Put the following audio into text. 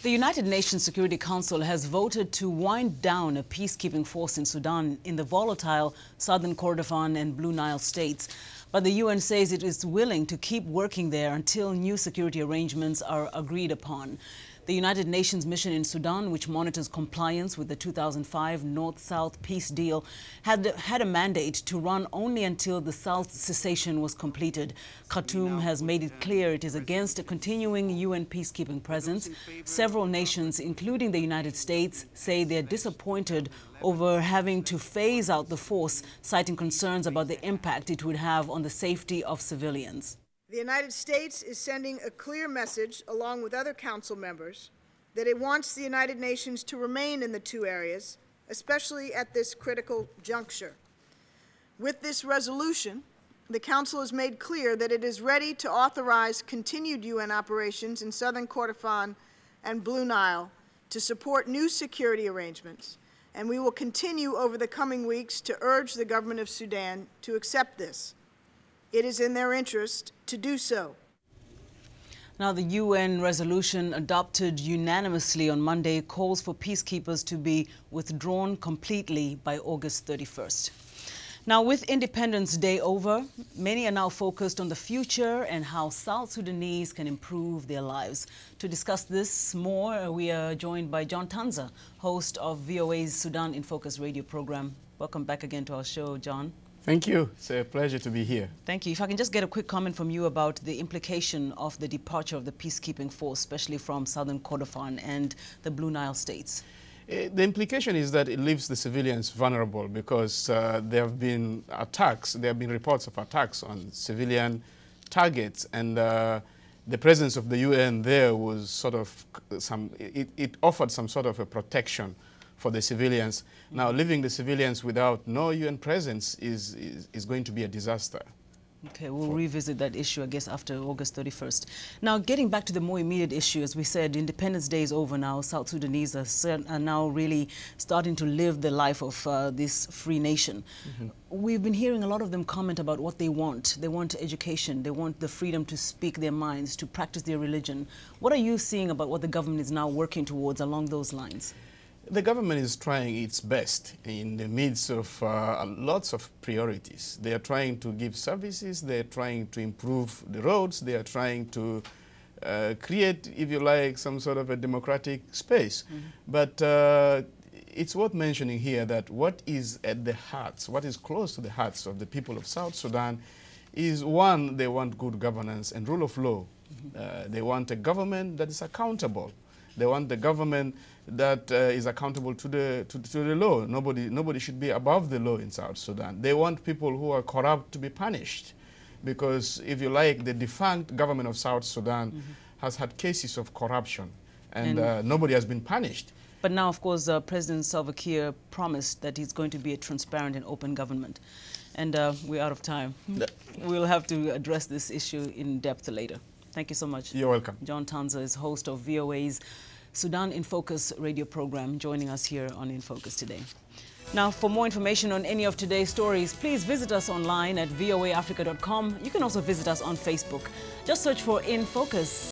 The United Nations Security Council has voted to wind down a peacekeeping force in Sudan in the volatile southern Kordofan and Blue Nile states. But the UN says it is willing to keep working there until new security arrangements are agreed upon. The United Nations mission in Sudan, which monitors compliance with the 2005 North-South peace deal, had a mandate to run only until the South cessation was completed. Khartoum has made it clear it is against a continuing UN peacekeeping presence. Several nations, including the United States, say they are disappointed over having to phase out the force, citing concerns about the impact it would have on the safety of civilians. The United States is sending a clear message, along with other Council members, that it wants the United Nations to remain in the two areas, especially at this critical juncture. With this resolution, the Council has made clear that it is ready to authorize continued UN operations in southern Kordofan and Blue Nile to support new security arrangements, and we will continue over the coming weeks to urge the government of Sudan to accept this. It is in their interest to do so. Now, the UN resolution adopted unanimously on Monday calls for peacekeepers to be withdrawn completely by August 31st. Now, with Independence Day over, many are now focused on the future and how South Sudanese can improve their lives. To discuss this more, we are joined by John Tanza, host of VOA's Sudan in Focus radio program. Welcome back again to our show, John. Thank you. It's a pleasure to be here. Thank you. If I can just get a quick comment from you about the implication of the departure of the peacekeeping force, especially from southern Kordofan and the Blue Nile states. The implication is that it leaves the civilians vulnerable because there have been attacks, there have been reports of attacks on civilian targets, and the presence of the UN there was sort of it offered some sort of a protection for the civilians. Now, leaving the civilians without no UN presence is going to be a disaster. Okay, we'll revisit that issue, I guess, after August 31st. Now, getting back to the more immediate issue, as we said, Independence Day is over now. South Sudanese are now really starting to live the life of this free nation. We've been hearing a lot of them comment about what they want. They want education. They want the freedom to speak their minds, to practice their religion. What are you seeing about what the government is now working towards along those lines? The government is trying its best in the midst of lots of priorities. They are trying to give services, they are trying to improve the roads, they are trying to create, if you like, some sort of a democratic space. But it's worth mentioning here that what is at the hearts, what is close to the hearts of the people of South Sudan is, one, they want good governance and rule of law. They want a government that is accountable. They want the government that is accountable to the law. Nobody should be above the law in South Sudan. They want people who are corrupt to be punished, because, if you like, the defunct government of South Sudan has had cases of corruption, and nobody has been punished. But now, of course, President Salva Kiir promised that he's going to be a transparent and open government. And we're out of time. We'll have to address this issue in depth later. Thank you so much. You're welcome. John Tanza is host of VOA's Sudan in Focus radio program, joining us here on In Focus today. Now, for more information on any of today's stories, please visit us online at voaafrica.com. You can also visit us on Facebook. Just search for In Focus.